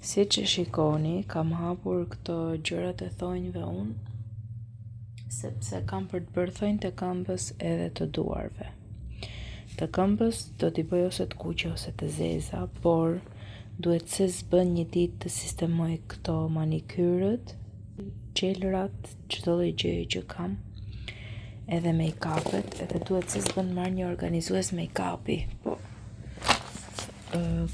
Si që shikoni, kam hapur këto gjërat e thonjve unë, sepse kam për të bërë thonjt e këmbës edhe të duarve. Të këmbës do t'i bëj ose të kuqe ose të zeza, por duhet se s'bën një ditë të sistemoj këto manikyrët, gjelrat, çdo lloj gjëje që kam, edhe make-upet, edhe duhet se s'bën marrë një organizues make-upi, po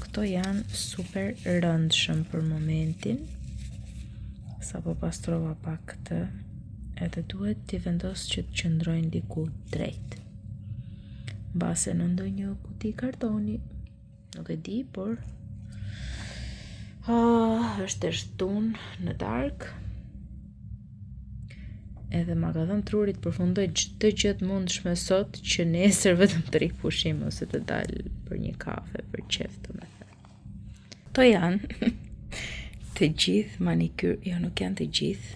këto janë super rëndshëm për momentin. Sa po pastrova pak këtë, edhe duhet t'i vendos që të qëndrojnë diku drejt. Mbase në ndonjë kuti kartoni, nuk e di, por është e shtun në darkë. Edhe ma ka dhënë trurit përfundoj çdo gjë të mundshme sot që nesër vetëm të ri pushim ose të dal për një kafe, për qef të me thënë. Këto janë të gjithë manikyr, jo nuk janë të gjithë.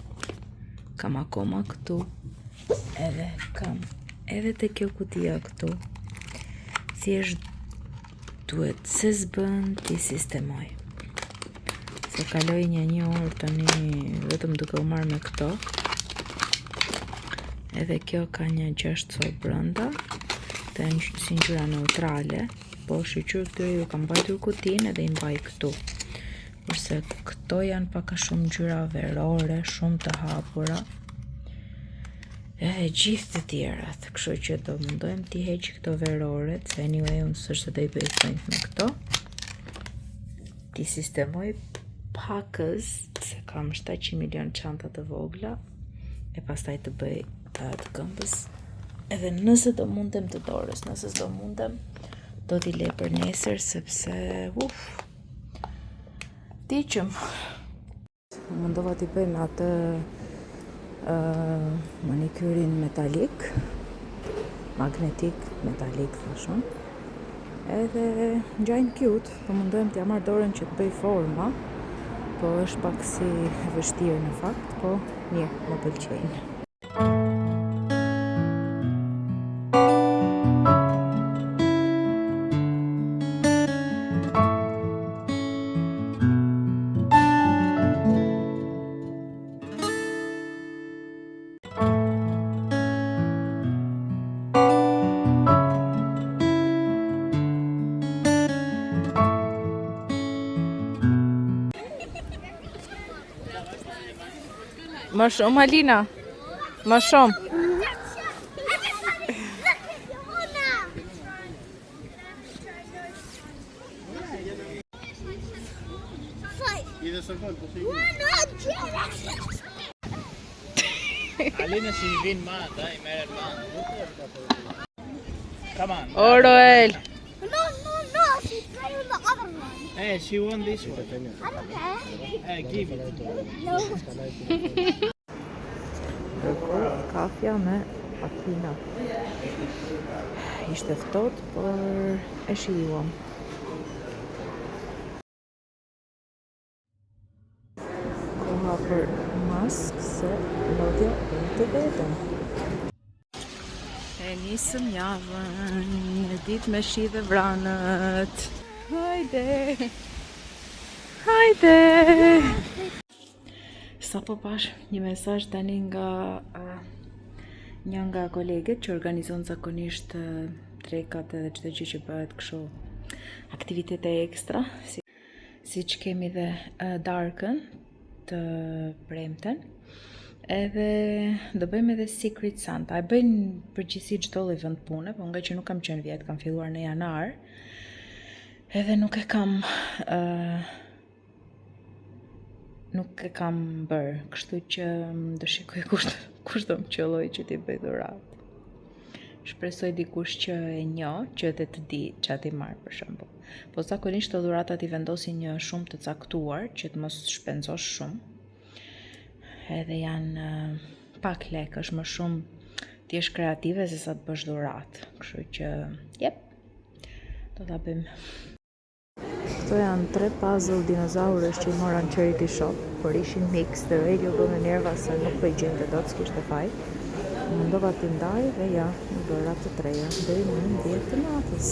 Kam akoma këtu, edhe kam edhe te kjo kutia këtu. Thjesht duhet se s'bën t'i sistemoj. Se kaloj një orë tani vetëm duke u marrë me këto. Edhe kjo ka një 6 cop brenda, të si ngjyra neutrale, po shqyr këtyre ju kam mbajtur kutin edhe i mbaj këtu. Kurse këto janë paka shumë ngjyra verore, shumë të hapura. Edhe gjithë të tjerat, kështu që do mundojmë t'i heq këto veroret, se anyway unë s'është do i bëj thonjt me këto. T'i sistemoj pakës, se kam 700 milion çanta të vogla, e pastaj të bëj të këmbës, edhe nëse do mundem të dorës, nëse s'do mundem, do t'i le për nesër, sepse, diqëm. Mundova t'i bëjmë atë manikyrin metalik, magnetik, metalik, thashon, edhe ngjajnë cute, po mundojmë t'ja marrë dorën që të bëj forma, po është pak si vështirë në fakt, po mirë, më pëlqejnë. Më shumë, Alina? Më shumë? Alina si vin ma, dai, merret ma. Come on. Oroel! No, she's playing with the other one. Hey, she won this one. I don't care. Hey, give it. No. Kafja me Akina. Ishte ftohtë, por e shijuam. Koha për mask se lodja të vetëm. E nisëm javën, në ditë me shi dhe vranët. Hajde! Hajde! Sa po pash një mesazh tani nga një nga koleget që organizon zakonisht trekat edhe çdo gjë që bëhet kështu aktivitete ekstra, si që kemi dhe darkën të premten, edhe do bëjmë edhe Secret Santa. E bëjnë përgjithësi çdo lloj vend pune, po nga që nuk kam qenë vjet, kam filluar në janar, edhe nuk e kam bërë, kështu që do shikoj kush do më qelloj që t'i bëj dhuratë. Shpresoj dikush që e njoh, që edhe të di ç'a t'i marr për shembull. Po zakonisht të dhuratat i vendosin një shumë të caktuar, që të mos shpenzosh shumë. Edhe janë pak lekë, është më shumë t'jesh kreative se sa të bësh dhuratë. Kështu që, do ta bëjmë. Këto janë 3 puzzle dinozaurës që i mora në charity shop, por ishin mix, dhe Aurelio bë me nerva se nuk po i gjente dot, s'kishte faj. Mundova t'i ndaj dhe ja, në bëra të treja, deri në 10 të natës.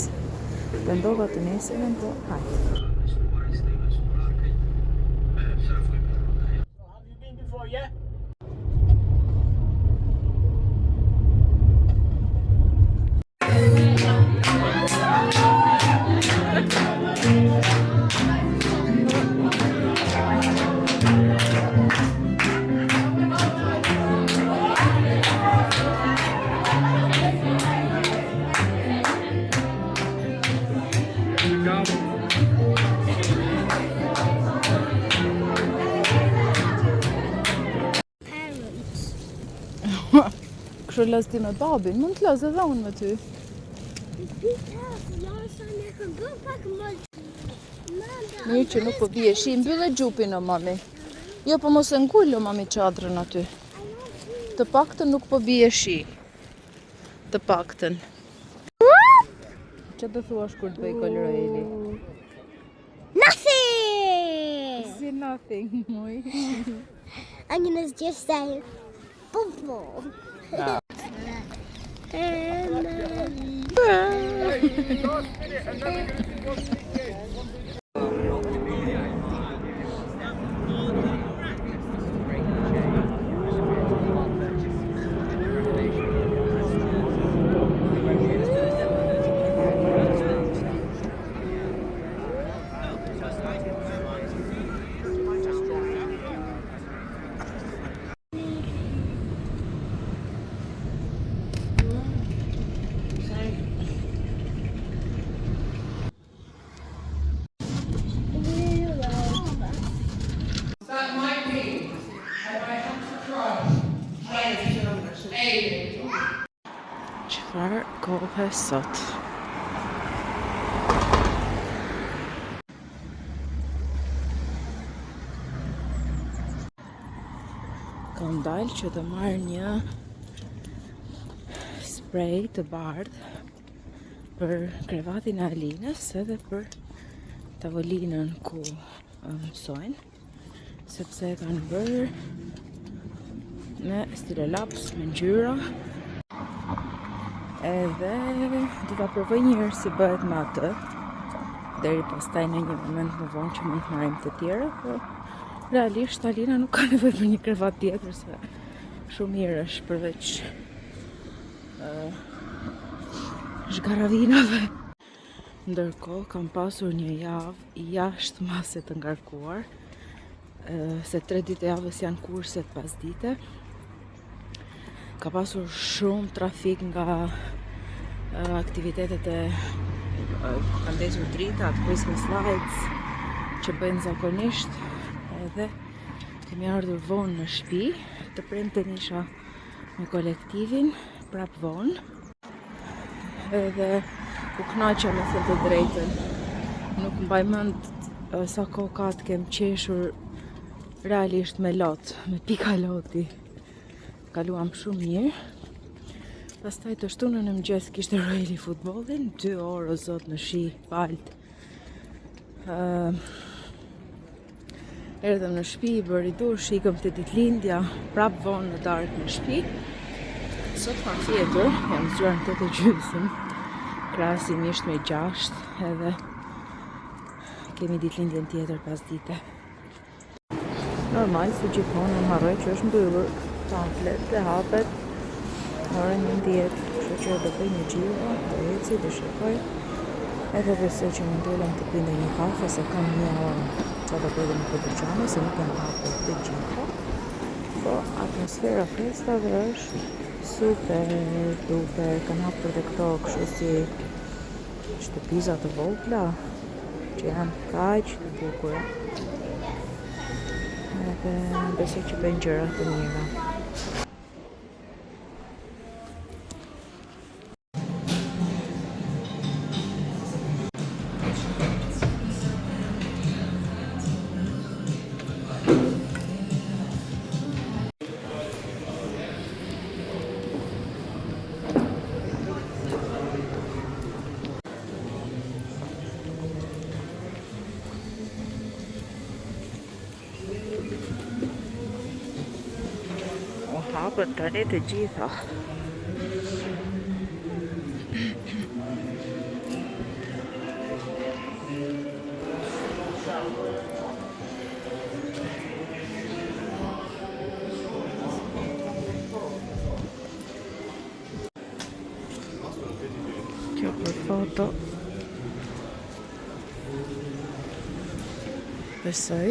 Mendova të nesërën, po hajde. kështu las ti me babin, mund të las edhe unë me ty. Mirë që nuk po bie shi, mbyllë gjupin o mami. Jo, po mos e ngull o mami çadrën aty. Të paktën nuk po bie shi. Të paktën. Që të thuash kur të bëj koloreli? Nothing! Si nothing, moj. I'm gonna just say bubble. Çfarë kohë sot? Kam dalë që të marrë një spray të bardhë për krevatin e Alinës edhe për tavolinën ku mësojnë, sepse e kanë bërë me stilolaps, me ngjyra. Edhe do ta provoj një herë si bëhet me atë. Deri pastaj në një moment më vonë që mund të marrim të tjera, po realisht Alina nuk ka nevojë për një krevat tjetër se shumë mirë është përveç zhgaravinave. Ndërkohë kam pasur një javë jashtë mase të ngarkuar, se 3 ditë e javës janë kurset pasdite. Ka pasur shumë trafik nga aktivitetet e kanë ndezur dritat, Christmas lights që bëjnë zakonisht, edhe kemi ardhur vonë në shtëpi. Të premten isha me kolektivin prap vonë, edhe u kënaqa me thënë të drejtën. Nuk mbaj mend sa kohë ka të kem qeshur realisht me lot, me pika loti. Kaluam shumë mirë. Pastaj të shtunën e mëngjes kishte Royali futbollin, 2 orë o zot në shi, palt. Erdhëm në shtëpi, bëri dush, ikëm te ditëlindja, prap vonë në darkë në shtëpi. Sot kam fjetur, jam zgjuar në 8:30, krahasim ishte me 6, edhe kemi ditëlindjen tjetër pas dite. Normal, si gjithmonë më harroj që është mbyllur. Pamflet dhe hapet orën 11, kështu që do bëj një xhiro, do eci, do shikoj. Edhe besoj që mund dolem të pi një kafe, se kam një orë që do bëj në këtë se nuk janë hapur të gjitha. Po atmosfera festave është super duper, kanë hapur dhe këto kështu si shtëpiza të vogla që janë kaq të bukura. Edhe besoj që bëjnë gjëra të mira. Hapën tani të gjitha. Kjo për foto. Besoj.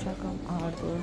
Që kam ardhur.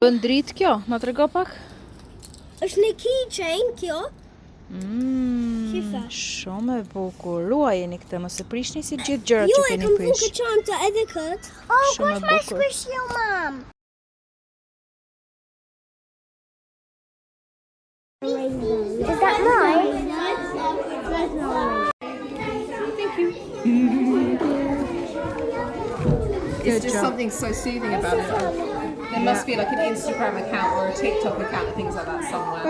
Bën dritë kjo, na trego pak? Është një keychain kjo. Shifa. Shumë e bukur. Ruajeni këtë, mos e prishni si gjithë gjërat Jo, që e keni kam vënë prish. këtë çantë edhe kët. Oh, Shumë e where's my bukur. squishy mom? Is that mine? It's just something so soothing about it. There must be like an Instagram account or a TikTok account and things like that somewhere.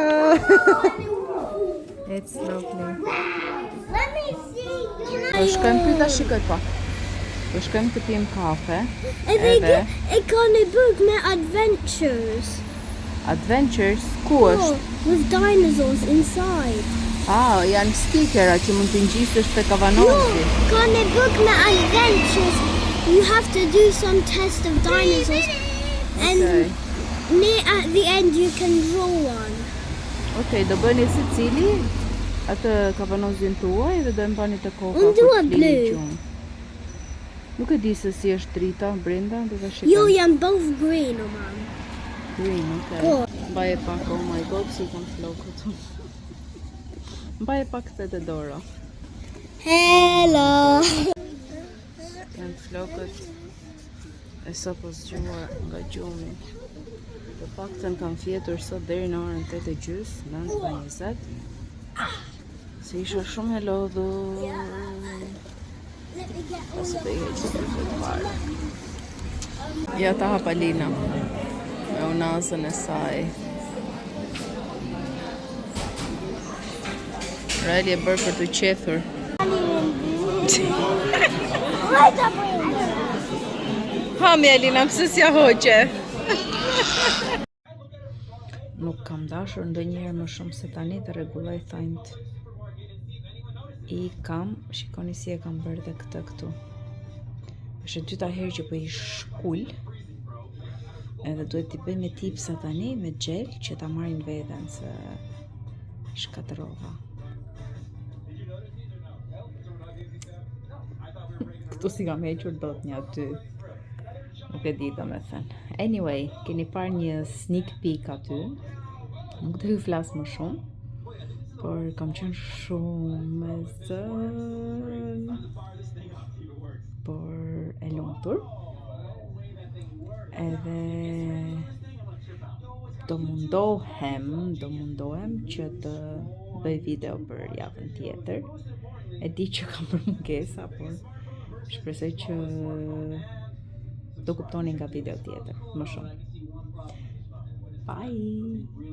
It's lovely. Let me see. Po shkojmë këtu tash shikoj pak. Po shkojmë të pijmë kafe. Edhe e ka një book me adventures. Adventures, ku është? With dinosaurs inside. Ah, janë stikera që mund të ngjisësh te kavanozi. Ka një book me adventures. You have to do some test of dinosaurs. And at the end you can draw one. Okej, do bëni secili atë kavanozin tuaj dhe do e mbani të koka. Unë dua për të flini blu. gjumë. Nuk e di se si është drita brenda, do ta shikoj. Jo, janë both green, o mam. Green, okay. Po. Mbaje pak, oh my god, si kam flokët. Mbaje pak këtë të doro. Hello. Janë flokët e sapo zgjuar nga gjumi. Të paktën kam fjetur sot deri në orën 8:30, 9:20. Se isha shumë e lodhur. Pas të i heqë të parë. Ja ta hapa Lina me unazën e saj. Rali e bërë për të qethur. Hami Alina, pse s'ja hoqe? Nuk kam dashur ndonjëherë më shumë se tani të rregulloj thonjt. I kam, shikoni si e kam bërë dhe këtë këtu. Është e dyta herë që po i shkull. Edhe duhet t'i bëj me tipsa tani me gel që ta marrin veten se shkatërova. Këtu si kam hequr dot një aty. Nuk e di domethënë. Anyway, keni parë një sneak peek aty. Nuk do ju flas më shumë, por kam qenë shumë me zën, por e lumtur. Edhe do mundohem që të bëj video për javën tjetër. E di që kam për mungesa, por shpresoj që do kuptoni nga video tjetër më shumë. Bye!